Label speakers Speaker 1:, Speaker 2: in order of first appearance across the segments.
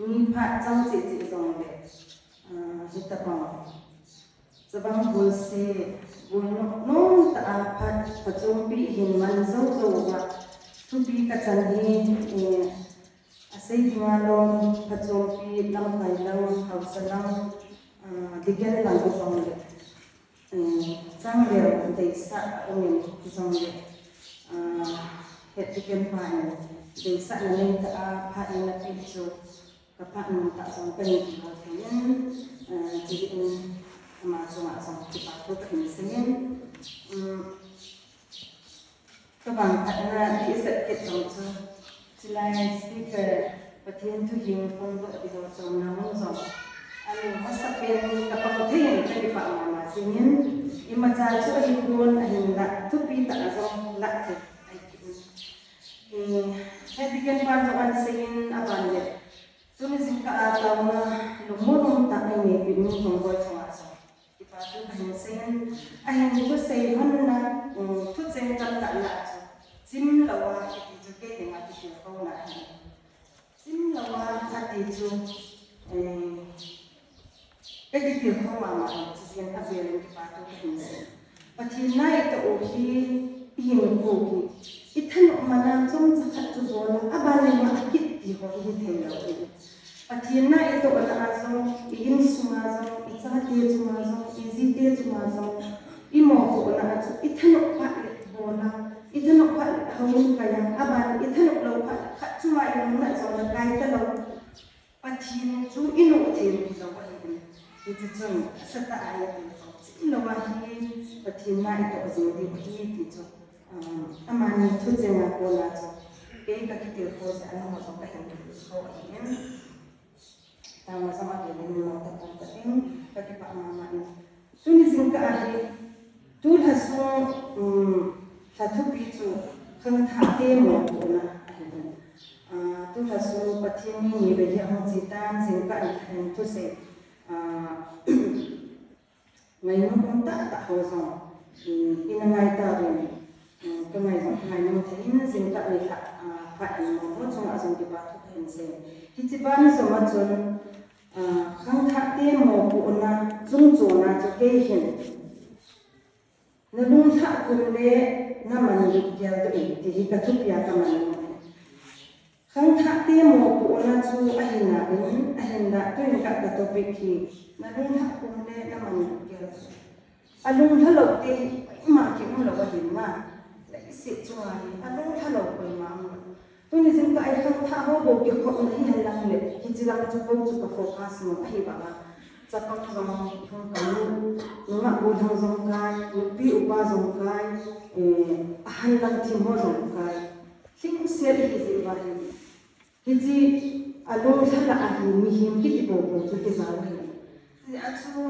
Speaker 1: ni phat chang chi zong le hita pa sabang bul se bul no ta phat pachong pi hin man zo wa tu pi ka chan hi asai ngalo pachong pi lam pai lang hausalang digen lang zong le chang le dei sa ong zong le het digen pa dei sa na nei ta phat na pi chu ka phat ta zong pen ki ha thien ji ma zong ki pa ko kin sen các bạn thấy đi sự kiện trong chứ là speaker và thiên thu hình phong vợ thì rồi trong năm rồi anh có sắp bên các bạn có thấy hình cái địa phương mà sinh nhân nhưng mà cha chỗ hình luôn hình là thúc bi tạ trong lại thì cái điều kiện quan trọng anh sinh anh bạn đấy tôi mới sinh cả tàu mà lúc muốn ông tạ anh ấy bị mình không có trong ạ thì bà tôi hình sinh anh có xây hơn là thuốc sinh trong tạ lại sim lawa ati ju ke dengan ati kau nak sim lawa ati ju cái điều không mà chỉ là việc làm cái bài toán này và thì nay tôi khi hiện cố thì ít hơn mà làm trong tất cả chúng tôi là ba lần mà kít thì họ đi theo rồi và thì nay tôi là trong in suma trong ít sang tiền suma trong easy tiền suma trong imo tôi là ít hơn mà bộ là ít hơn mà không phải là ba ít hơn mà lâu mà khác chúng mày cũng là trong là cái cái lâu và thì chúng ino tiền thì lâu thì chúng sẽ tại là mà khi và thì nay tôi dùng thì cho mà mình thu tiền là cô là cho cái điều cô sẽ làm một cái hình thức cô ấy sama-sama dia melakukan penting bagi Pak Maman. Tulisin ke akhir, tu langsung satu picu kena demo puna. Tu langsung patini ni bagi orang citan singkat yang tu se ngày hôm công tác tại hồ sông in ngày ta về cái ngày năm thấy nó dừng tại này phải một trong ở trong cái bát thuốc hình xe thì chỉ bán số mà chọn khang thác tiền một bộ na dung chỗ na cho cái hiện Nalunglhahteng cùng lệ namanlut geldoh thì cái thuốc ya cái mình khang thác tiền một bộ na chú ahin na tôi gặp cái topic thì Nalunglhahteng cùng lệ namanlut Nalunglhahteng thì mà kiểu là cái gì mà lại sẽ cho anh Nalunglhahteng cái mà tôi nghĩ rằng cái khang thác họ bộ cái họ này hay là lệ thì chỉ là chụp focus mà hay bảo chắc không giống không có nhưng mà buồn không giống cái bị upa giống cái hành lang team họ giống cái chính xác là gì vậy thì chỉ Nalunglhahteng là anh mình hiếm cái bộ cho cái giáo này thì anh chú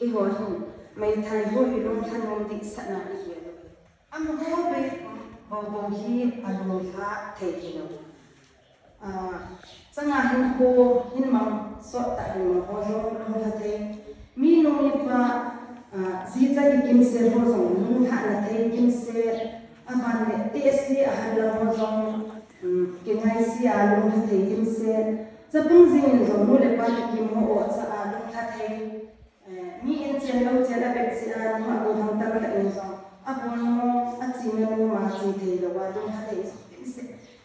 Speaker 1: cái gọi là mấy thầy cô Nalunglhahteng ông đi sát na đi vậy anh họ về bao hi Nalunglhahteng thì đâu sang anh cô hin mang sốt tại hình mà họ dùng Nalunglhahteng mi nông nghiệp và di cái kim se họ dùng Nalunglhahteng kim se aban le TSC ahan la họ dùng cái ngày xưa Nalunglhahteng kim se Zabung zingin zo mule pa kim ho o sa Nalunglhahteng mi in chen lo chen a bek si a ma o thang ta ka in zo abon mo a chin no ma chi the lo wa Nalunglhahteng so kim se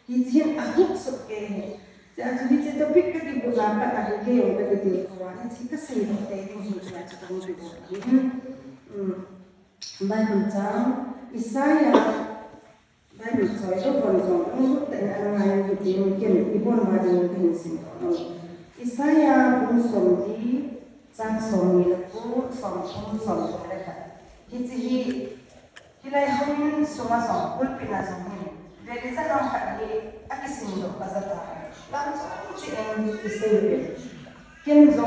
Speaker 1: hi chin a huk so ke se a chi che topic ka ki bu la pa ta ke o ka ti ko wa chi ka se no te ni hi cha cha ta mo bi bo bai hun chang Isaya bai bi choi do bon zo no te na ngai ni ti ni ken i bon ba de ni ken sin no Isaya bun som di chang som ni la ko som so la ka hi chi hi lai hon so ma so kul pina so ni de de sa no ka ni akisin do ba za ta la so chi en isebe ken zo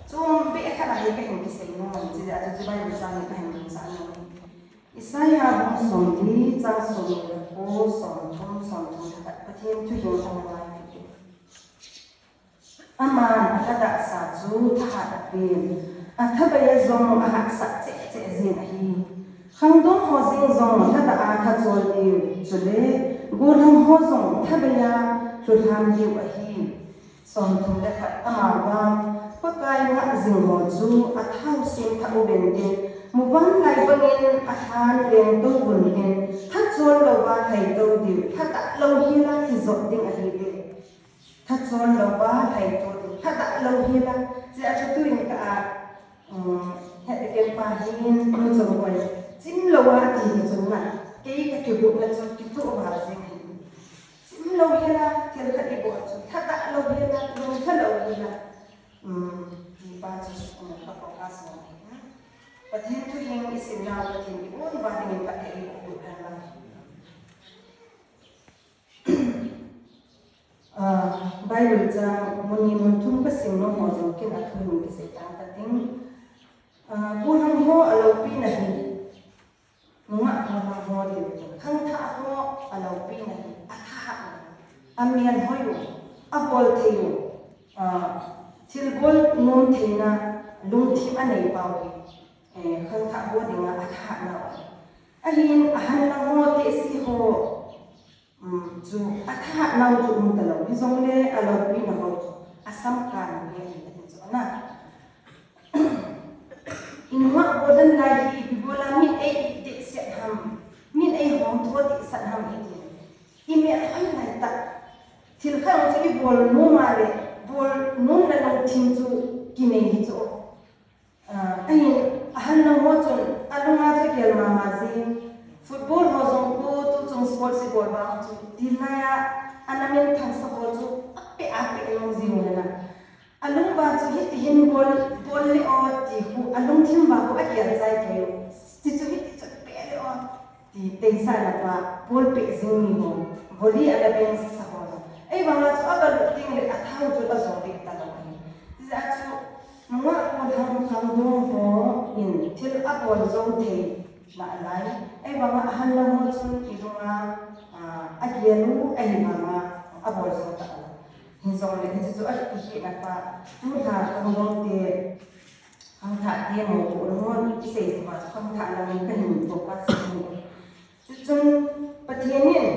Speaker 1: zum be ka la hi ka ni se no ji da ji bai sa ni ka ni sa no Isaya bun som di chang som ni la ko som ta pathian thu yo trong lai Aman ada saju tahat bin athabaya zong ahak sak che zin hi khang dong ho zing zong ta a tha chol ni chule gulang hozong thabaya ruham diu ahi som thum le khat amawang pakai nga zingho chu athau sim tha ubende muwan lai bangin athan len to bunin thachol lowa thai to diu thata lo hila thi zot ding ahi de thachol lowa thai to diu thata lo hila je achu tuin ka hẹn cái mà hin nó giống vậy chính lâu á thì chúng là cái kiểu bộ là cho cái tụ vào gì chính lâu kia là thì là cái bộ chúng ta đã lâu kia là lâu thật lâu kia là thì ba chú nó có cá sấu và thêm thứ hai cái sinh nào và thêm cái bốn và thì mình phải cái bộ được là Bible trang muốn thung cái sinh nó mò giống cái là thường cái sẽ tăng cái tính bulan ho alau pi nahi nunga bulan ho di khang tha ho alau pi nahi atha amian hoyu apol theyu thilbol nom theina lung thi anei pawi khang tha ho dinga atha na ahin ahan na ho te si ho chu atha na chu um talo hi zongle alau pi na ho asam kan ni chu na inwa bodan lagi bibola min ai de set ham min ai hom thot sat ham hiti ime ai lai ta thil khang chi bol no mare bol non la no tim chu kine hi chu ai ahan na ho chon alunga che gel mama ji football ho zong ko tu chung sports si bol ba chu dilaya anamen thang sa ho chu ape no ji na alung ba chu hit hin bol le o ti hu alung thim ba ko akia zai ke ti chu hit chu pe le o ti te sa la ba bol pe zing ni ho voli ala ben sa ho ai ba ma chu aba ting le athau chu ta so ti ta lo ni za chu mo ko tham do ho in til abol zo te la lai ai ba ma han la mo chu ti do ma akia nu ai ma ma abol zo ta hinzong le hinzu chu a ki na pa tu tha kong te ang tha te mo ko no se ma kong tha la min kan to pa si chu chung pathianin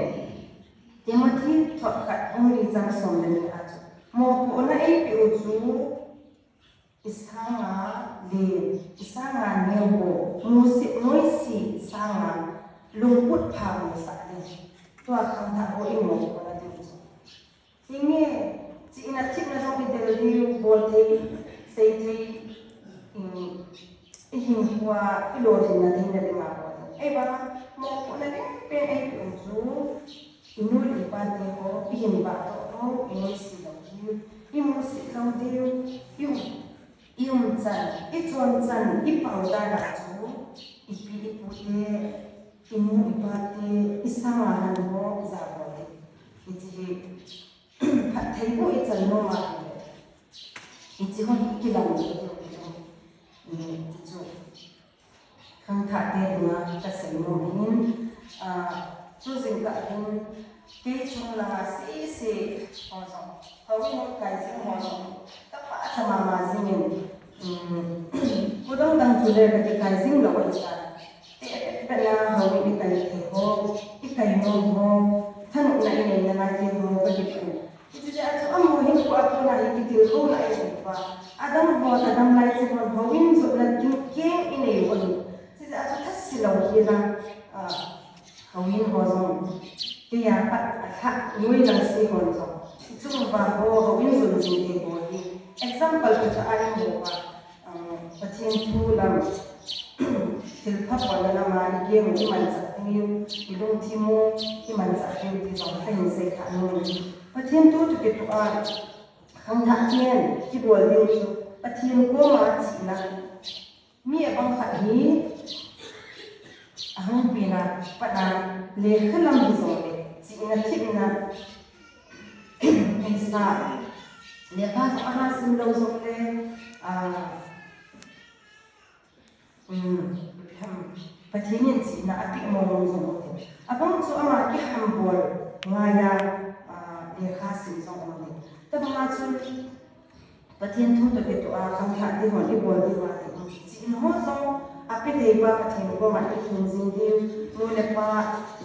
Speaker 1: te ma thi thot khat ong ri jang som le ni a chu mo ko na ai pi u chu isanga ne ho moi si sanga lungput pha mo sa le to a kang tha ho i mo ko na ti chu inge ci ina tip na so bidel di bol the sei the in huwa ilo din na din na ma ko ai ba mo ko na din pe ai ko zu inu di pa de ko pin ba to inu si lo di imu si lo di yum chan I chon chan I pau da da chu I pi I pu te inu I pa te isama han ho za bo de I ji thấy bụi trần nô mà thì chỉ có những cái lòng không thả tiền mà ta sẽ nô hình chú dình cả hình cái chung là sĩ họ giống hầu như một cái gì họ giống các bạn tham mà gì mình cô đông đang chủ đề về cái gì đó vậy sao thế là hầu như cái thể hồ cái nô hồ thân này là cái hồ cái gì jadi aku amu hin ko aku na ikitil ko na ipa adam lai se kon hogin so la ke ine won jadi aku thasilau kira hogin ho zong ke ya pat ha nui lang se kon so chung ba ho hogin so jin ke ko hi example ko ai mo ba pathian thu lam til phap wala na ma ni ke mo man sa ni ilung thimo ki man sa ke ti zong ka hin se kha no pathian tu ke tu a khang tha chen ki bol ni chu pathian ko ma chi na mi bang khat hi ahang pina pada le khalam hi zo le chi na thip na sa le pa so ana sim lo zo le pathian chi na api mo mo zo abang so ama ki ham bol ngaya để khá sinh trong ông này, tất cả chúng pathian thu tập cái tụi khang thản đi hỏi đi buồn đi mà chỉ nó trong api deba pathen ko ma thun jing di nu le pa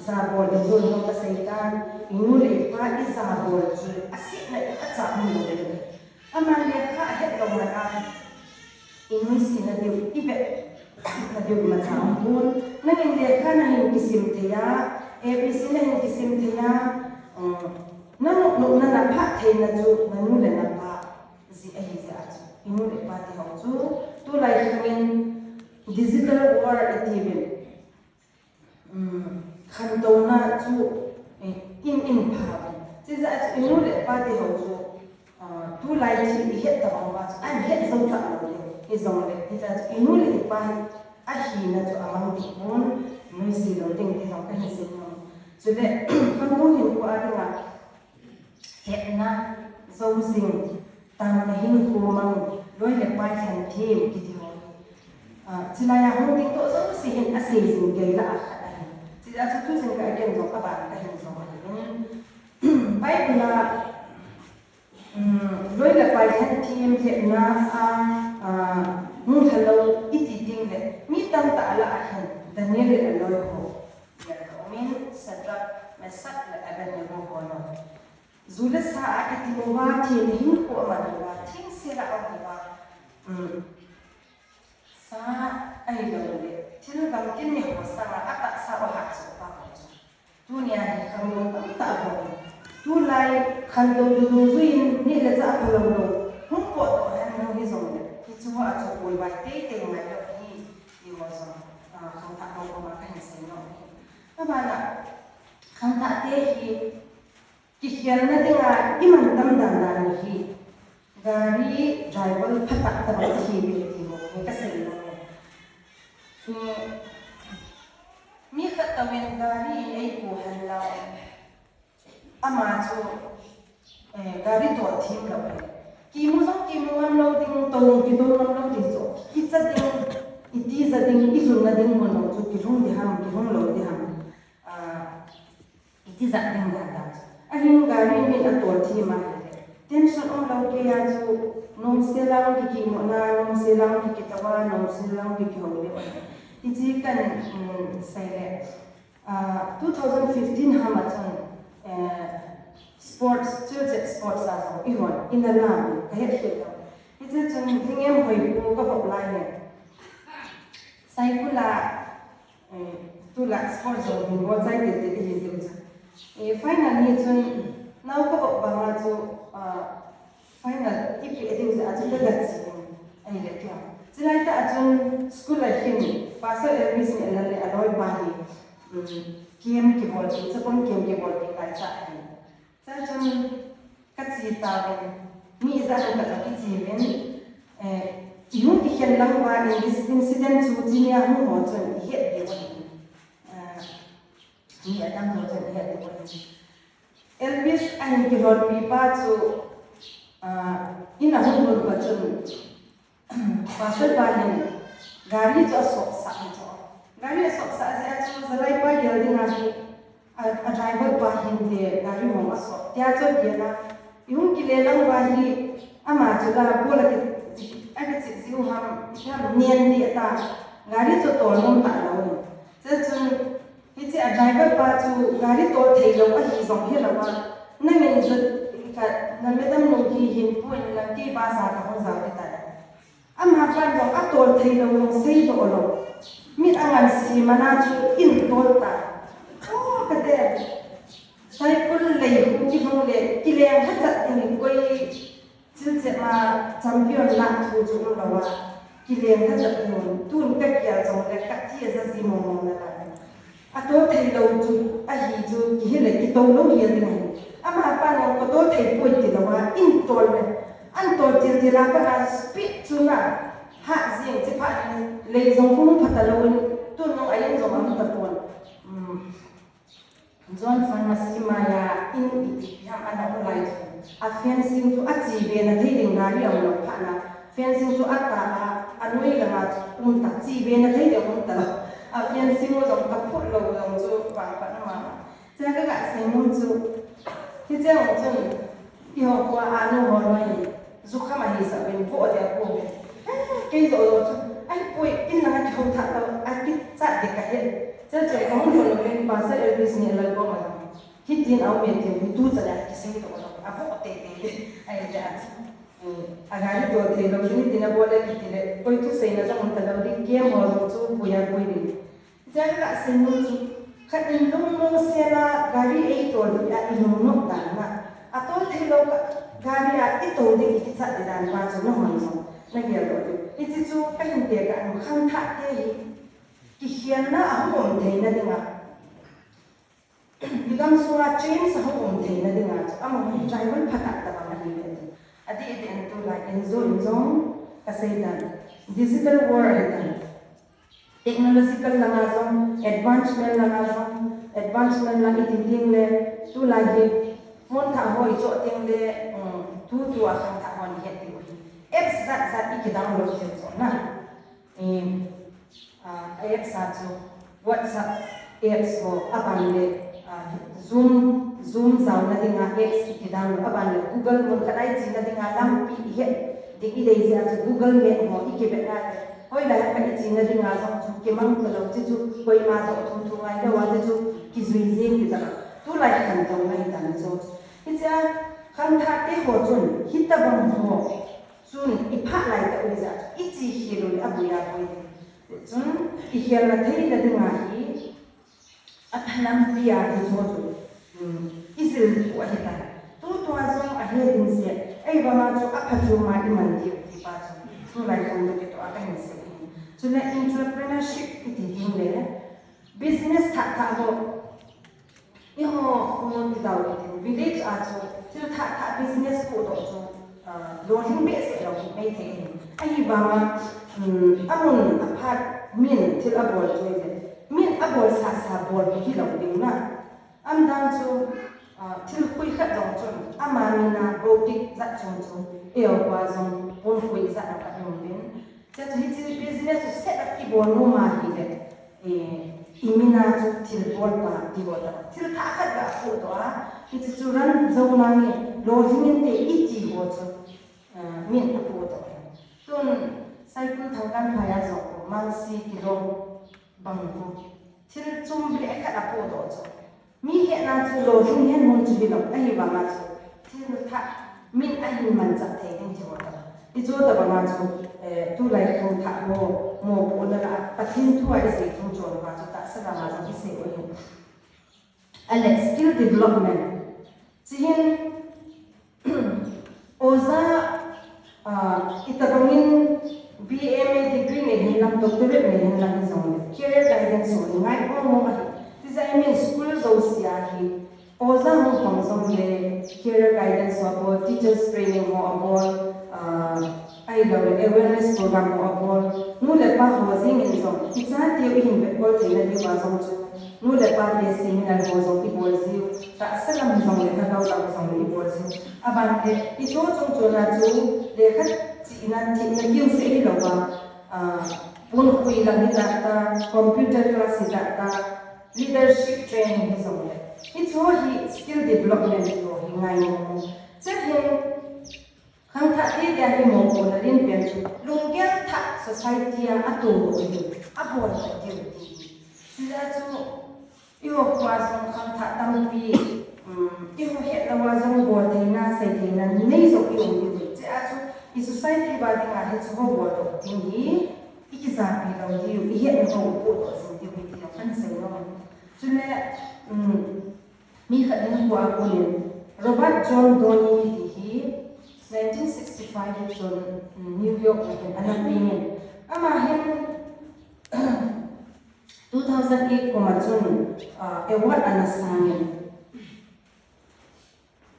Speaker 1: za bol de zo no ka seitan nu le pa I za bol chu asi na ka cha mu le ama le kha he lo na ka inu si na de ibe na de ma cha bun na ngi le kha na ni kisim the ya abc na ni kisim the ya na no na pa the na ju na nu le na pa si ai za chu inu le pa ti ho chu tu lai khin digital war atibin khandona chu in pha chi za inu le pa ti ho chu tu lai chi he ta ba an he zo ta lo le e zo le ti za inu le pa a hi na chu amang ti bon noi si lo ding ti zo ka hi se no so le khandon hin ko a nga he na zo sing tam na hin ko mang loi le pa khan thi ki ti sila ya hong ding to so sihin asizin gay la akha sila sa tu sin ka again zo ka ba ka hin zo bai na loi la pai han team je na mu hello iti ding le mi tam ta la akhan daniel le loi ho ya ko min sadra masak la aban ne ho no zula sa akati mo wa ti hin ko ma wa ting sila o wa sa ai lo le thil kam kin ni ho sa ata sa wa ha so pa ko dunia ni kham lo tam ta ho tu lai khan do du zuin ni le za ko lo lo hum ko to han no hi so le ki chu wa chu ko ba te te ma lo ni ho so kham ta ko ma ka ni se no ta ba la kham ta te hi ki hial na de nga iman tam dan na hi gari driver phata ta ba hi bi ti mo ka se lo mi khata wen gari ai ko halla ama chu gari to thim lo ki mu am lo ding to ki do am lo di so ki cha ding iti za ding I sun na ding mo no chu ki hung di ham ki hung lo di ham iti za ding da da ahin gari mi na to thi ma tension on lo ke ya chu nom se lang ki mo na nom se lang ki tawa nom se lang ki ho le iti kan sai le 2015 hamatan sports church sports as ihon in the land ka he khel iti chun thingem hoi ko ka hop lai ne sai kula tu la sports zo ni wo zai de de de finally chun now ka hop ba ma chu final if it is a chu da chi ai le kya silai ta chun school life ni pasal every sin le aloi ba ni game ki bol chi sapon game ki bol ki kai cha ni sa chun ka chi ta ben mi za ka ta ki chi ben yung ki khen lang ba in this incident chu chi ya hu ho chun he de wa ni adam ho chun he de wa Elvis and ki hor pi pa chu ina hu ba chun pasal ba ni gari cho sok sa cho gari sok sa se chu zalai pa gel ding a driver ba hin de gari mo ma so tia cho dia na yung ki le lang ba hi ama chu la bola ki ake chi ziu ham nien di ta gari cho to nom ta lo se chu hi chi driver pa chu gari to thei lo a hi zong hi la ba na men zu ka na me dam no ki hin point la ki ba sa ka ho za ta ama pan jong atol thei lo long sei to lo mi angan si mana chu in tol ta ka de sai kul le ku ki hong le ki le ha chat ni koi chil che ma champion la thu chu lo wa ki le ha chat ni tun ka kya jong le ka ti za si mo mo na la atol thei lo chu a hi chu ki le ki to lo hi ni ama pan ko to thei poi ti lo wa in tol le an to til ti la pa speed chu na ha zing chi pa le zong fu phata lo tu no ayen zong am ta pon zon pharmacy ma ya in yam ana ko lai a fencing tu a chi be na thei ding gari am lo pha na fencing tu a ta anoi la ma ta chi be na thei de ta a fencing mo zong ka phut lo zong chu pa pa na ma cha ka ga sai mo chu ki cha mo chu i ho kwa anu ho noi zu kha ma hi sa ben bo de ko ke zo zo chu ai pui in na thau tha to a ki cha de ka he cha cha ko mo lo len pa sa elvis ni la ko ma ki tin au me te tu cha la ki sing to a ko te ai ja agari to te lo ni tin a bo le ki le ko tu sei na jang ta lo di ke mo chu bu ya pui ni ja la se mu chu khat in lung mo se la gari ei to di a in no ta na a to the lo gari a ti to de ki cha de dan ba chu no ma so na ge lo di ti chu ka hin te ka an khang tha te hi ki hian na a hom the na dinga di gam so a chain sa hom the na dinga chu a mo driver phata ta ba na ni de adi de an to la en zo ka sei dan digital world dan technological langa zong advancement langa zong advancement la iting le tu la ge phone tha hoi cho ting le tu tu a khang tha hon he ti apps zat ki download se so na apps sa chu WhatsApp apps ko aban le zoom zau na dinga apps ki download aban le Google mo kadai chi na dinga lam pi he digi dei ja chu Google me mo ike be na hoi la ka chi na dinga zong chu ke mang ko lo chu koi ma to thu ngai da wa chu ki zui zin ki da tu lai kan to ngai dan so icha khang tha te ho chun hita bang ho chun i pha lai ta ui ja i chi hi lo abu ya koi chun i hial na thei da dinga hi a thanam priya hi cho chu isil wa hi ta tu to azong a he din se ai ba ma chu a pha chu ma i man ti pa chu tu lai kan lo ke to a ka hin se so na entrepreneurship iti ding le business tha tha ho i ho ti dau le village a chu tha business ko do chu lo hing be se lo ki mai the ai ba ma amun apart min til abol chu le min abol sa bol ki lo ding na am dan chu til khui khat dong chu ama mina rotik za chu e o kwa zong pon khui za ka dong din cha chu hi business to set up ki bon no ma hi de imina chu til bol pa ti bo ta til tha khat ga ko to a hi chu ran zo ma ni lo hin te i chi ho chu min ko to tun cycle thang kan phaya zo man si kilo bang ko til chum ble khat a ko to chu mi he na chu lo hin hen mon chu bi lo ai ba ma chu til tha min a hin man cha the hin chi bo ta i zo ta ba ma chu tu lai ko tha mo po la pathin thu ai se thu chon ba chu ta sa la ma chu se o yin ale skill development chihin oza itabangin BMA degree ne hin lam doctorate ne hin lam zong career guidance so ngai ko mo ma design in school zo sia hi oza mo pang zong le career guidance so bo teachers training mo bo ai lo awareness program mo bo nu le pa ho zing in zong icha te hin be ko te na di ma zong chu nu le pa de seminar mo zong ti bol zi ta salam zong le ta dau la zong le bol zi aban de I to chung chu na chu le khat chi na ti na yu se hi lo ba bun khui la ni ta computer class hi ta leadership training hi zong le I to hi skill development to hi ngai mo che he khang tha ti dia hi mo ko na rin pen chu lungya tha society a to hi a bol ta ti ti la chu yo kwa zong khang tha tam pi I ho he la wa zong bo te na sai te na nei zo ki ong ti che a chu I society ba ding a he chu ho bo to ting hi I ki za pi lo di I he no ho to so ti pi ti kan sai no chu le mi kha den ko a ko le Robert John Donny di hi 1965 John New York and Anapin ama hem 2008 ko machun award anasani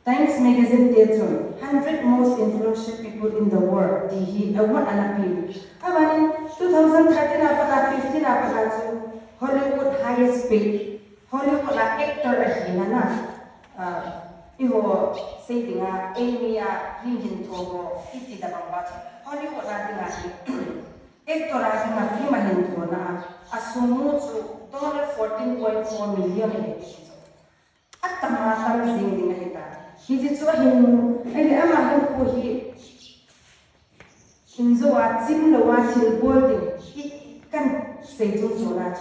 Speaker 1: Times magazine teacher 100 most influential people in the world di hi award anapin abani 2013 apaka 15 apaka chu Hollywood highest paid Hollywood la actor ahina na iho sei dinga Amy a ringin thogo iti da bangwa Hollywood la dinga actor a dinga prima hin thona asumu chu $14.4 million atama tam sing dinga hita hi chu hin ai ama hin ko hi in zo a chim lo wa thil bol ding I kan sei chung zo na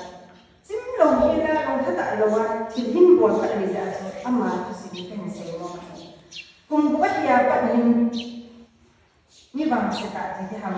Speaker 1: chim lo hi la long thata lo wa thil hin bol ka ni ja so ama tu si kan sei mo kum ko ya pa ni bang se ta ti ham